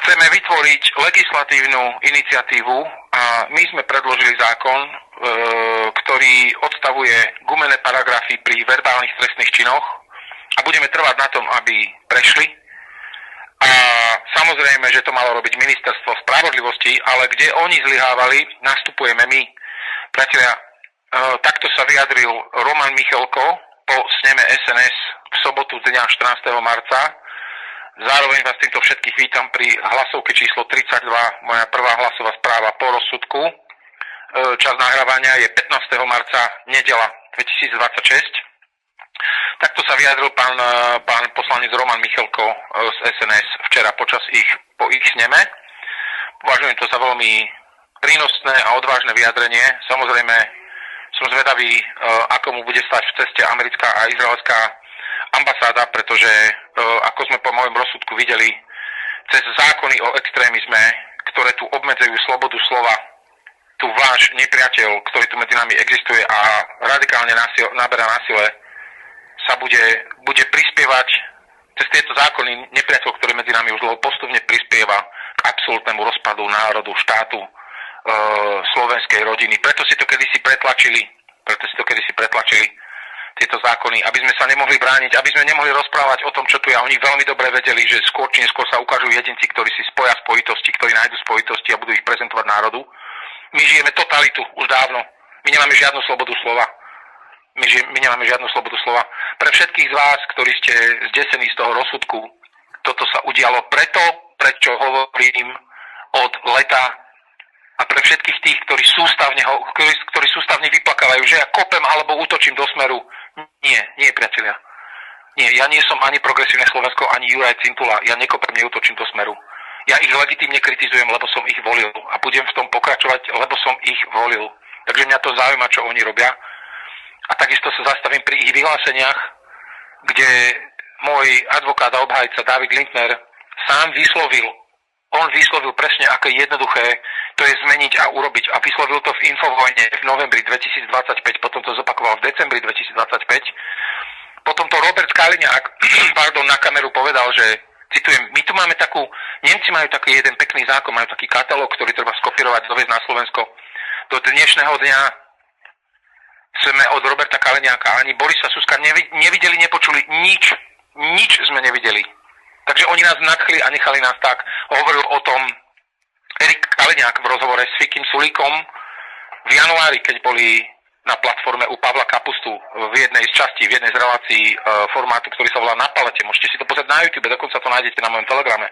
Chceme vytvoriť legislatívnu iniciatívu a my sme predložili zákon, ktorý odstavuje gumené paragrafy pri verbálnych trestných činoch a budeme trvať na tom, aby prešli. A samozrejme, že to malo robiť ministerstvo spravodlivosti, ale kde oni zlyhávali, nastupujeme my. Priatelia, takto sa vyjadril Roman Michalko po sneme SNS v sobotu dňa 14. marca. Zároveň vás týmto všetkých vítam pri hlasovke číslo 32, moja prvá hlasová správa po rozsudku. Čas nahrávania je 15. marca, nedeľa 2026. Takto sa vyjadril pán poslanec Roman Michalko z SNS včera po ich sneme. Považujem to za veľmi prínosné a odvážne vyjadrenie. Samozrejme, som zvedavý, ako mu bude stať v ceste americká a izraelská ambasáda, pretože, ako sme po mojom rozsudku videli, cez zákony o extrémizme, ktoré tu obmedzujú slobodu slova, tu váš nepriateľ, ktorý tu medzi nami existuje a radikálne naberá na sile, sa bude prispievať cez tieto zákony nepriateľ, ktorý medzi nami už dlho postupne prispieva k absolútnemu rozpadu národu, štátu, slovenskej rodiny. Preto si to kedysi pretlačili tieto zákony, aby sme sa nemohli brániť, aby sme nemohli rozprávať o tom, čo tu je. A oni veľmi dobre vedeli, že skôr či neskôr sa ukážu jedinci, ktorí si spoja spojitosti, ktorí nájdu spojitosti a budú ich prezentovať národu. My žijeme totalitu už dávno. My nemáme žiadnu slobodu slova. My nemáme žiadnu slobodu slova. Pre všetkých z vás, ktorí ste zdesení z toho rozsudku, toto sa udialo preto, prečo hovorím od leta, a pre všetkých tých, ktorí sústavne vyplakávajú, že ja kopem alebo útočím do Smeru. Nie, priatelia. Nie, ja nie som ani Progresívne Slovensko, ani Juraj Cintula. Ja nekopem, neútočím do Smeru. Ja ich legitímne kritizujem, lebo som ich volil. A budem v tom pokračovať, lebo som ich volil. Takže mňa to zaujíma, čo oni robia. A takisto sa zastavím pri ich vyhláseniach, kde môj advokát a obhajca David Lindner sám on vyslovil presne, aké jednoduché to je zmeniť a urobiť. A vyslovil to v Infovojne v novembri 2025, potom to zopakoval v decembri 2025. Potom to Robert Kaliňák na kameru povedal, že, citujem, my tu máme Nemci majú taký jeden pekný zákon, majú taký katalóg, ktorý treba skopírovať, doviesť na Slovensko. Do dnešného dňa sme od Roberta Kaliňáka ani Borisa Suska nevideli, nepočuli nič sme nevideli. Takže oni nás nadchli a nechali nás tak. Hovoril o tom Erik Kaliňák v rozhovore s Fikim Sulíkom v januári, keď boli na platforme u Pavla Kapustu v jednej z častí, v jednej z relácií formátu, ktorý sa volá Na palete. Môžete si to pozrieť na YouTube, dokonca to nájdete na mojom telegrame.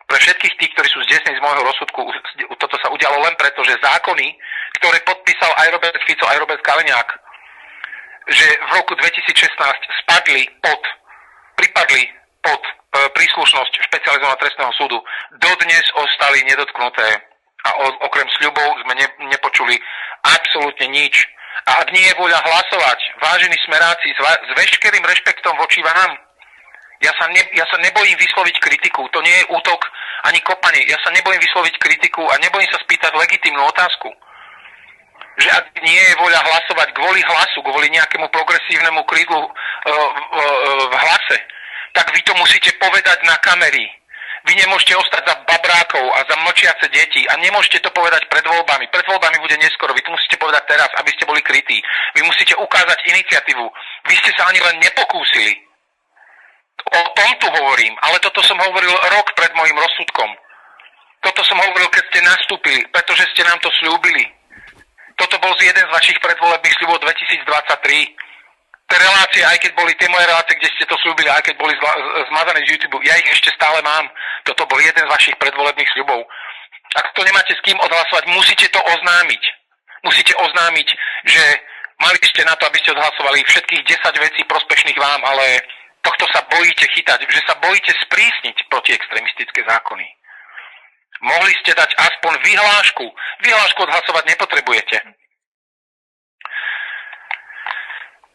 Pre všetkých tých, ktorí sú zdesení z môjho rozsudku, toto sa udialo len preto, že zákony, ktoré podpísal aj Robert Fico, aj Robert Kaliňák, že v roku 2016 pripadli pod príslušnosť špecializovaného trestného súdu, dodnes ostali nedotknuté a okrem sľubov sme nepočuli absolútne nič. A ak nie je voľa hlasovať, vážení smeráci, s veškerým rešpektom voči vám, ja sa nebojím vysloviť kritiku, to nie je útok ani kopanie, ja sa nebojím vysloviť kritiku a nebojím sa spýtať legitímnu otázku. Že ak nie je voľa hlasovať kvôli hlasu, kvôli nejakému progresívnemu krídlu v hlase, tak vy to musíte povedať na kamery. Vy nemôžete ostať za babrákov a za mlčiace deti a nemôžete to povedať pred voľbami. Pred voľbami bude neskoro. Vy to musíte povedať teraz, aby ste boli krytí. Vy musíte ukázať iniciatívu. Vy ste sa ani len nepokúsili. O tom tu hovorím, ale toto som hovoril rok pred mojim rozsudkom. Toto som hovoril, keď ste nastúpili, pretože ste nám to sľúbili. Toto bol jeden z vašich predvolebných sľubov 2023. Tie relácie, aj keď boli tie moje relácie, kde ste to slúbili, aj keď boli zmazané z YouTube, ja ich ešte stále mám. Toto bol jeden z vašich predvolebných sľubov. Ak to nemáte s kým odhlasovať, musíte to oznámiť. Musíte oznámiť, že mali ste na to, aby ste odhlasovali všetkých 10 vecí prospešných vám, ale tohto sa bojíte chytať, že sa bojíte sprísniť protiextremistické zákony. Mohli ste dať aspoň vyhlášku. Vyhlášku odhlasovať nepotrebujete.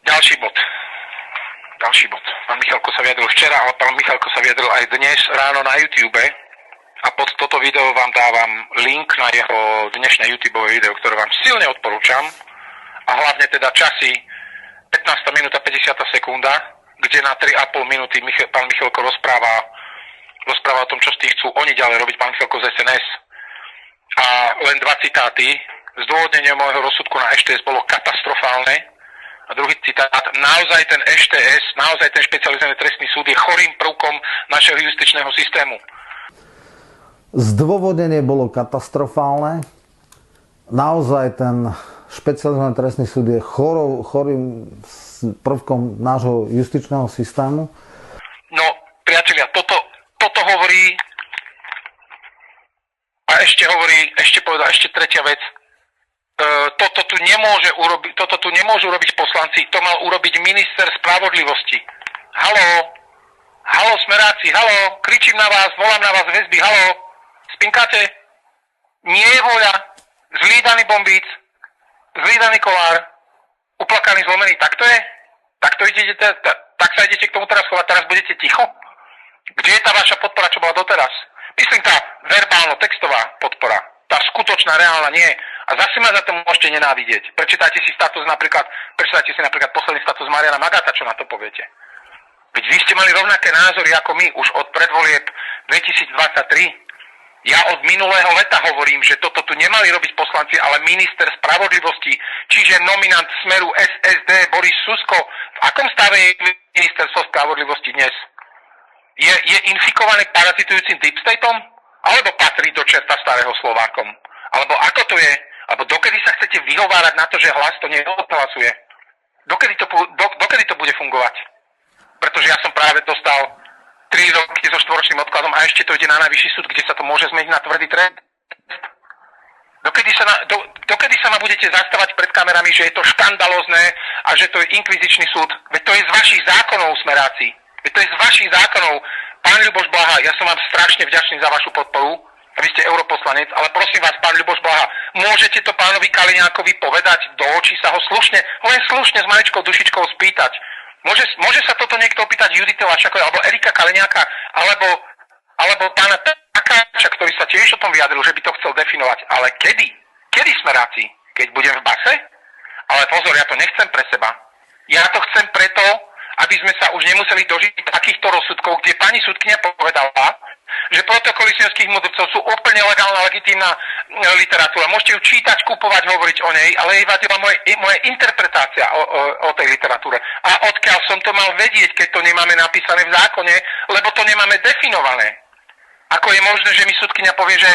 Ďalší bod. Pán Michalko sa vyjadril včera, ale pán Michalko sa vyjadril aj dnes ráno na YouTube a pod toto video vám dávam link na jeho dnešné YouTube video, ktoré vám silne odporúčam a hlavne teda časy 15 minúta 50 sekunda, kde na 3,5 minúty pán Michalko rozpráva rozpráva o tom, čo z tých chcú oni ďalej robiť, pán Fialko z SNS. A len 2 citáty. Zdôvodnenie môjho rozsudku na EŠTS bolo katastrofálne. A druhý citát, naozaj ten EŠTS, naozaj ten špecializovaný trestný súd je chorým prvkom našeho justičného systému. Zdôvodnenie bolo katastrofálne. Naozaj ten špecializovaný trestný súd je chorým prvkom nášho justičného systému. No, priatelia, toto hovorí a ešte povedal tretia vec. Toto tu nemôžu robiť poslanci, to mal urobiť minister spravodlivosti. Haló, smeráci, haló, kričím na vás, volám na vás väzby, haló, spinkáte? Nie je voľa, zlý daný Bombíc, zlý daný Kolár, uplakaný, zlomený, tak to je? Tak sa idete k tomu teraz chovať, teraz budete ticho? Kde je tá vaša podpora, čo bola doteraz? Myslím tá verbálno-textová podpora, tá skutočná, reálna nie. A zase ma za to môžete nenávidieť. Prečítajte si napríklad posledný status Mariana Magáta, čo na to poviete. Veď vy ste mali rovnaké názory ako my už od predvolieb 2023. Ja od minulého leta hovorím, že toto tu nemali robiť poslanci, ale minister spravodlivosti, čiže nominant Smeru SSD Boris Susko. V akom stave je ministerstvo spravodlivosti dnes? Je infikované parazitujúcim deep stateom? Alebo patrí do čerta starého Slovákom? Alebo ako to je? Alebo dokedy sa chcete vyhovárať na to, že Hlas to neodhlasuje? Dokedy to bude fungovať? Pretože ja som práve dostal 3 roky so 4-ročným odkladom a ešte to ide na najvyšší súd, kde sa to môže zmeniť na tvrdý trest. Dokedy sa ma budete zastávať pred kamerami, že je to škandalózne a že to je inkvizičný súd? Veď to je z vašich zákonov, smeráci. Veď to je z vašich zákonov. Pán Ľuboš Blaha, ja som vám strašne vďačný za vašu podporu. Vy ste europoslanec, ale prosím vás, pán Ľuboš Blaha, môžete to pánovi Kaliňákovi povedať do očí, sa ho len slušne s maličkou dušičkou spýtať. Môže sa toto niekto opýtať Judity Lašakovej, alebo Erika Kaliňáka, alebo pána Takáča, ktorý sa tiež o tom vyjadril, že by to chcel definovať. Ale kedy? Kedy, smeráci? Keď budem v base? Ale pozor, ja to nechcem pre seba. Ja to chcem preto, aby sme sa už nemuseli dožiť takýchto rozsudkov, kde pani sudkyňa povedala, že protokoly sionských mudrcov sú úplne legálna, legitímna literatúra. Môžete ju čítať, kupovať, hovoriť o nej, ale jej vadila moje interpretácia o tej literatúre. A odkiaľ som to mal vedieť, keď to nemáme napísané v zákone, lebo to nemáme definované. Ako je možné, že mi sudkyňa povie, že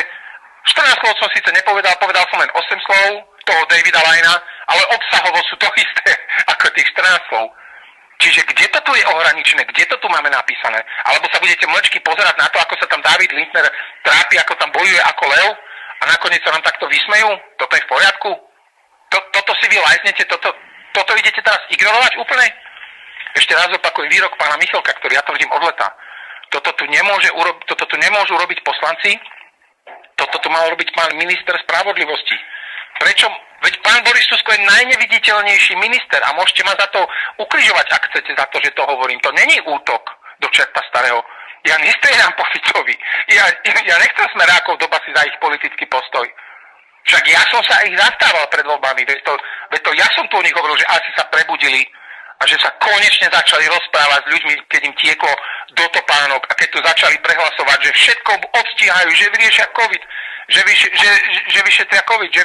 14 slov som síce nepovedal, povedal som len 8 slov toho Davida Lajna, ale obsahovo sú to isté ako tých 14 slov. Čiže kde to tu je ohraničené, kde to tu máme napísané? Alebo sa budete mlčky pozerať na to, ako sa tam David Lindner trápi, ako tam bojuje ako lev a nakoniec sa nám takto vysmejú? Toto je v poriadku? Toto si vy lajznete, toto idete teraz ignorovať úplne? Ešte raz opakujem výrok pána Michalka, ktorý ja tvrdím od leta. Toto tu nemôžu robiť poslanci, toto tu mal robiť pán minister spravodlivosti. Prečo? Veď pán Boris Susko je najneviditeľnejší minister a môžete ma za to ukrižovať, ak chcete, za to, že to hovorím. To není útok do čerta starého. Ja nestrieľam po Ficovi. Ja nechcem smerákov do basy za ich politický postoj. Však ja som sa ich zastával pred voľbami. Veď to ja som tu o nich hovoril, že asi sa prebudili a že sa konečne začali rozprávať s ľuďmi, keď im tieklo do topánok a keď tu začali prehlasovať, že všetko odstíhajú, že vyriešia COVID, že vyšetria COVID, že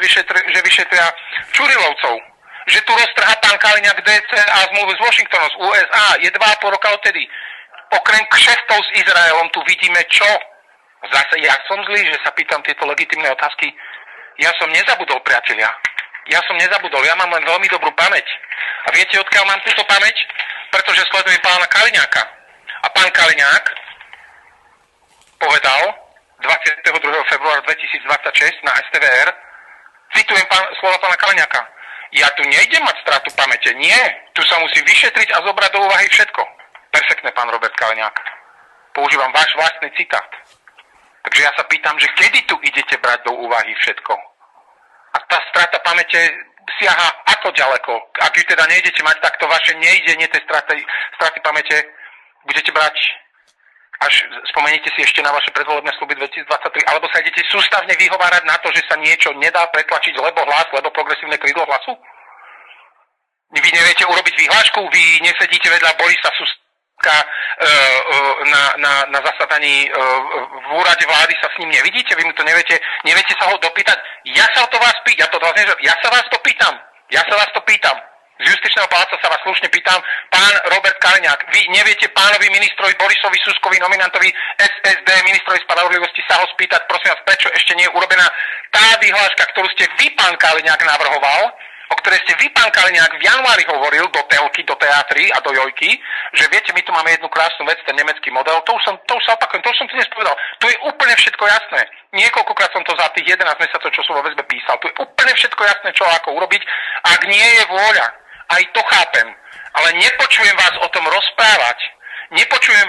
vyšetria Čurilovcov, že tu roztrhá pán Kaliňák DCA zmluvy s Washingtonom, z USA, je 2,5 roka odtedy. Okrem kšeftov s Izraelom tu vidíme čo? Zase ja som zlý, že sa pýtam tieto legitimné otázky. Ja som nezabudol, priatelia. Ja mám len veľmi dobrú pamäť. A viete, odkiaľ mám túto pamäť? Pretože sledujem pána Kaliňáka. A pán Kaliňák povedal 22. februára 2026 na STVR, citujem slova pána Kaliňáka, ja tu nejdem mať stratu pamäte, nie, tu sa musí vyšetriť a zobrať do úvahy všetko. Perfektné, pán Robert Kaliňák. Používam váš vlastný citát. Takže ja sa pýtam, že kedy tu idete brať do úvahy všetko? A tá strata pamäte siaha ako ďaleko? Ak ju teda nejdete mať, tak to vaše nejdenie tej straty pamäte budete brať až spomeníte si ešte na vaše predvolebné sľuby 2023, alebo sa idete sústavne vyhovárať na to, že sa niečo nedá pretlačiť, lebo Hlas, lebo progresívne krídlo Hlasu? Vy neviete urobiť vyhlášku, vy nesedíte vedľa Borisa na zasadaní v úrade vlády sa s ním nevidíte, vy mu to neviete sa ho dopýtať. Ja sa vás to pýtam. Z Justičného paláca sa vás slušne pýtam, pán Robert Kaliňák, vy neviete pánovi ministrovi Borisovi Suskovi, nominantovi SSD, ministrovi spravodlivosti sa ho spýtať, prosím vás, prečo ešte nie je urobená tá vyhláška, ktorú ste vy, pán Kaliňák, navrhoval, o ktorej ste vy, pán Kaliňák, v januári hovoril do telky, do teatry a do jojky, že viete, my tu máme jednu krásnu vec, ten nemecký model, to už sa opakujem, to už som tu dnes povedal. Tu je úplne všetko jasné. Niekoľkokrát som to za tých 11 mesiacov, čo som vo väzbe písal. Tu je úplne všetko jasné, čo ako urobiť. Ak nie je vôľa, aj to chápem, ale nepočujem vás o tom rozprávať. Nepočujem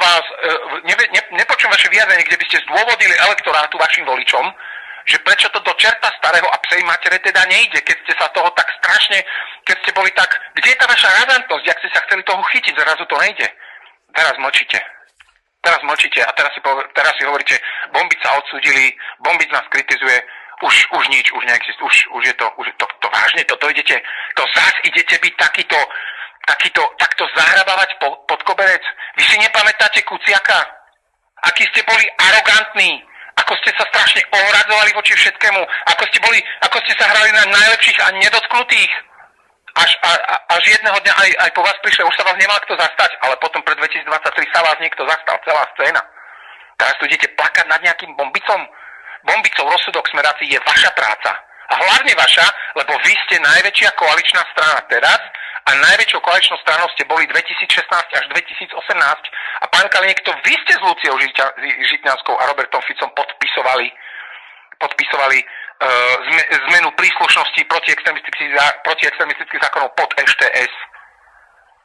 vaše vyjadrenie, kde by ste zdôvodnili elektorátu vašim voličom, že prečo to do čerta starého a psej matere teda nejde, keď ste sa toho tak strašne, keď ste boli tak, kde je tá vaša razantnosť, jak ste sa chceli toho chytiť, zrazu to nejde. Teraz mlčíte a teraz si hovoríte, Bombiť sa odsúdili, Bombiť nás kritizuje, už nič, už neexistuje, už je to vážne, to zás idete byť takto zahrabávať pod koberec. Vy si nepamätáte Kuciaka? Aký ste boli arogantní, ako ste sa strašne ohradzovali voči všetkému, ako ste sa hrali na najlepších a nedotknutých. Až jedného dňa aj po vás prišli, už sa vás nemal kto zastať, ale potom pred 2023 sa vás niekto zastal, celá scéna. Teraz tu idete plakať nad nejakým Bombicom. Bombicov rozsudok smeráci je vaša práca. A hlavne vaša, lebo vy ste najväčšia koaličná strana teraz a najväčšou koaličnou stranou ste boli 2016 až 2018. A pán Kaliňák, to vy ste s Luciou Žitňanskou a Robertom Ficom podpisovali zmenu príslušnosti proti extremistických zákonov pod EŠTS.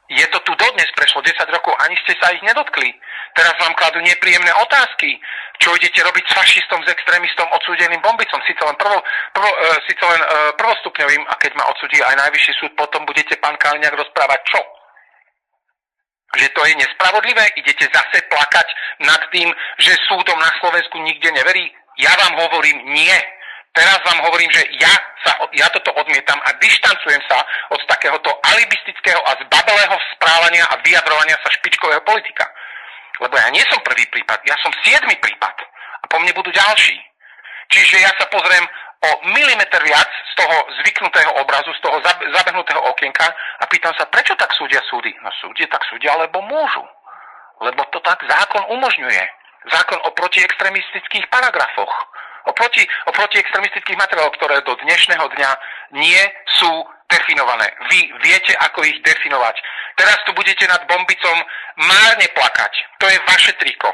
Je to tu dodnes, prešlo 10 rokov, ani ste sa ich nedotkli. Teraz vám kladú nepríjemné otázky. Čo idete robiť s fašistom, s extrémistom, odsúdeným Bombicom? Síce len prvostupňovým, a keď ma odsúdi aj najvyšší súd, potom budete, pán Kaliňák, rozprávať čo? Že to je nespravodlivé? Idete zase plakať nad tým, že súdom na Slovensku nikde neverí? Ja vám hovorím nie. Teraz vám hovorím, že ja toto odmietam a dištancujem sa od takéhoto alibistického a zbabelého správania a vyjadrovania sa špičkového politika. Lebo ja nie som prvý prípad, ja som 7. prípad a po mne budú ďalší. Čiže ja sa pozriem o milimeter viac z toho zvyknutého obrazu, z toho zabehnutého okienka a pýtam sa, prečo tak súdia súdy? No tak súdia, lebo môžu. Lebo to tak zákon umožňuje. Zákon o protiextremistických paragrafoch. O protiextremistických materiáloch, ktoré do dnešného dňa nie sú definované. Vy viete, ako ich definovať. Teraz tu budete nad Bombicom márne plakať. To je vaše triko.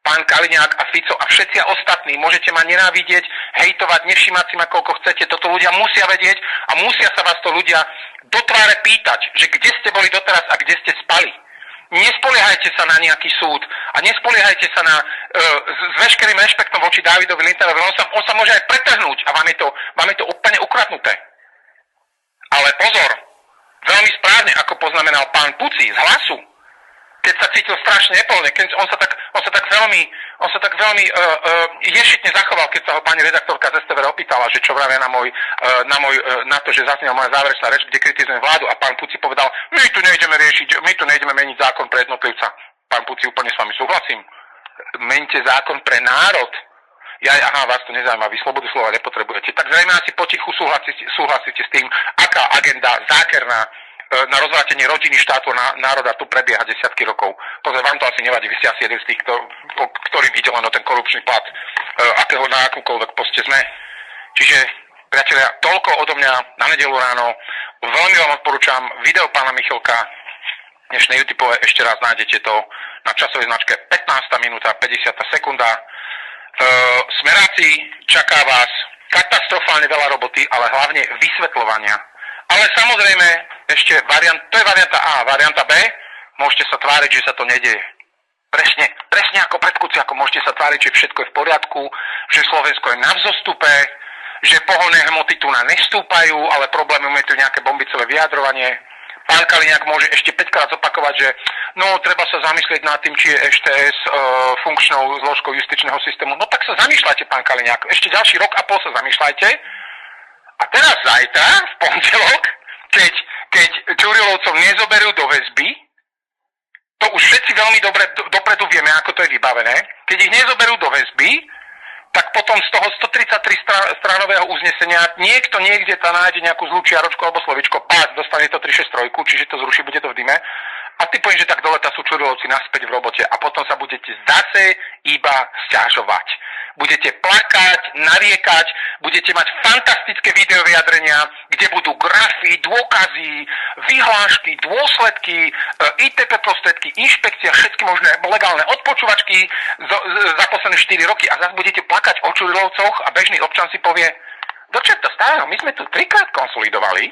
Pán Kaliňák a Fico a všetci ostatní môžete ma nenávidieť, hejtovať, nevšímať si ma koľko chcete. Toto ľudia musia vedieť a musia sa vás to ľudia do tváre pýtať, že kde ste boli doteraz a kde ste spali. Nespoliehajte sa na nejaký súd a nespoliehajte sa na s veškerým rešpektom voči Dávidovi Lindnerovi. On sa môže aj pretrhnúť a vám je to úplne ukradnuté. Ale pozor, veľmi správne, ako poznamenal pán Puci z Hlasu, keď sa cítil strašne nepohodlne, keď on sa tak veľmi ješitne zachoval, keď sa ho pani redaktorka z STV opýtala, že čo vravia na to, že zaznela moja záverečná reč, kde kritizujem vládu, a pán Puci povedal, my tu nejdeme meniť zákon pre jednotlivca. Pán Puci, úplne s vami súhlasím. Meňte zákon pre národ. Vás to nezaujíma, vy slobodu slova nepotrebujete. Tak zrejme asi potichu súhlasíte s tým, aká agenda zákerná na rozvrátenie rodiny, štátu a národa tu prebieha desiatky rokov. Pozor, vám to asi nevadí, vy ste asi jeden z tých, ktorým ide len o ten korupčný plat, akého na akúkoľvek poste sme. Čiže, priatelia, toľko odo mňa na nedeľu ráno. Veľmi vám odporúčam video pána Michalka, dnešné YouTube, ešte raz nájdete to na časovej značke 15. minúta 50. sekunda. Smeráci, čaká vás katastrofálne veľa roboty, ale hlavne vysvetľovania. Ale samozrejme, ešte to je varianta A. Varianta B, môžete sa tváriť, že sa to nedeje. Presne ako pred Kuciakom, môžete sa tváriť, že všetko je v poriadku, že Slovensko je na vzostupe, že pohonné hmoty tu nestúpajú, ale problémom je tu nejaké bombicové vyjadrovanie. Pán Kaliňák môže ešte 5-krát zopakovať, že treba sa zamyslieť nad tým, či je EŠTS funkčnou zložkou justičného systému. No tak sa zamýšľajte, pán Kaliňák. Ešte ďalší rok a pol sa zamýšľajte. A teraz zajtra, v pondelok, keď Čurilovcov nezoberú do väzby, To už všetci veľmi dobre dopredu vieme, ako to je vybavené. Keď ich nezoberú do väzby, tak potom z toho 133 stranového uznesenia niekto niekde tam nájde nejakú zlú čiaročku alebo slovičko, dostane to 363, čiže to zruší, bude to v dime. A ty povieš, že tak dole sú čurilovci naspäť v robote a potom sa budete zase iba sťažovať. Budete plakať, nariekať, budete mať fantastické videovyjadrenia, kde budú grafy, dôkazy, vyhlášky, dôsledky, ITP prostriedky, inšpekcia, všetky možné legálne odpočúvačky za posledné 4 roky a zase budete plakať o čurilovcoch a bežný občan si povie, do čerta stále, my sme tu 3-krát konsolidovali.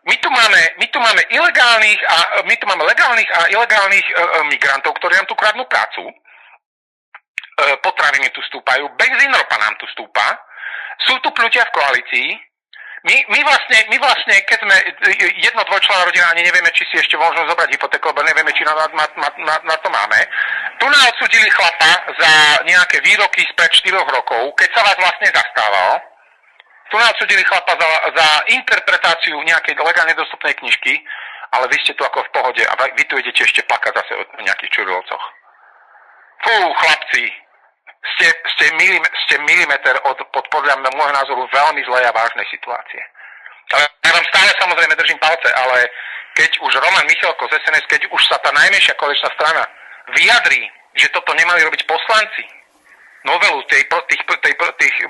My tu máme ilegálnych a my tu máme legálnych a ilegálnych migrantov, ktorí nám tu kradnú prácu. Potraviny tu stúpajú, benzín, ropa nám tu stúpa. Sú tu pľutia v koalícii. My vlastne, keď sme jedno-dvojčlenná rodina, ani nevieme, či si ešte môžeme zobrať hypotéku, lebo nevieme, či na to máme. Tu nás odsúdili chlapa za nejaké výroky spred 4 rokov, keď sa vás vlastne zastával. Tu nás odsúdili chlapa za interpretáciu nejakej legálne dostupnej knižky, ale vy ste tu ako v pohode a vy tu idete ešte plakať zase o nejakých čurilovcoch. Fú, chlapci, ste milimeter od podľa môjho názoru veľmi zlej a vážnej situácie. Ale ja vám stále samozrejme držím palce, ale keď už Roman Michalko z SNS, keď už sa tá najmenšia koaličná strana vyjadrí, že toto nemali robiť poslanci, novelu tých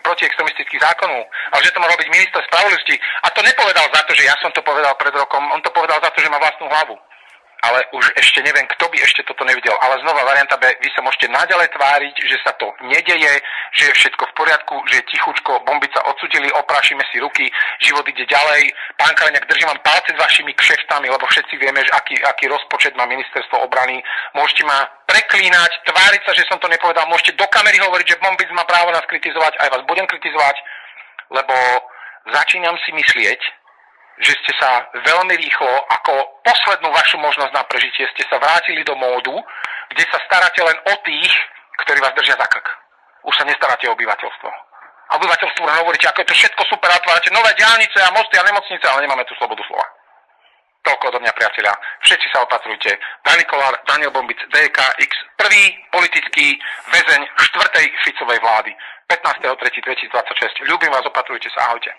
protiextremistických zákonov, ale že to má robiť minister spravodlivosti. A to nepovedal za to, že ja som to povedal pred rokom, on to povedal za to, že má vlastnú hlavu. Ale už ešte neviem, kto by ešte toto nevidel. Ale znova varianta B, vy sa môžete naďalej tváriť, že sa to nedeje, že je všetko v poriadku, že je tichučko, bombica odsudili, oprášime si ruky, život ide ďalej. Pán Kaliňák, držím vám palce s vašimi kšeftami, lebo všetci vieme, že aký rozpočet má ministerstvo obrany. Môžete ma preklínať, tváriť sa, že som to nepovedal, môžete do kamery hovoriť, že bombic má právo nás kritizovať, aj vás budem kritizovať, lebo začínam si myslieť, že ste sa veľmi rýchlo, ako poslednú vašu možnosť na prežitie, ste sa vrátili do módu, kde sa staráte len o tých, ktorí vás držia za krk. Už sa nestaráte o obyvateľstvo. A obyvateľstvu hovoríte, ako je to všetko super, otvárate nové diaľnice a mosty a nemocnice, ale nemáme tu slobodu slova. Toľko odo mňa, priatelia. Všetci sa opatrujte. Dani Kolár, Daniel Bombic, DKX, prvý politický väzeň 4. Ficovej vlády. 15.3.2026. Ľúbim vás, opatrujte sa, ahojte.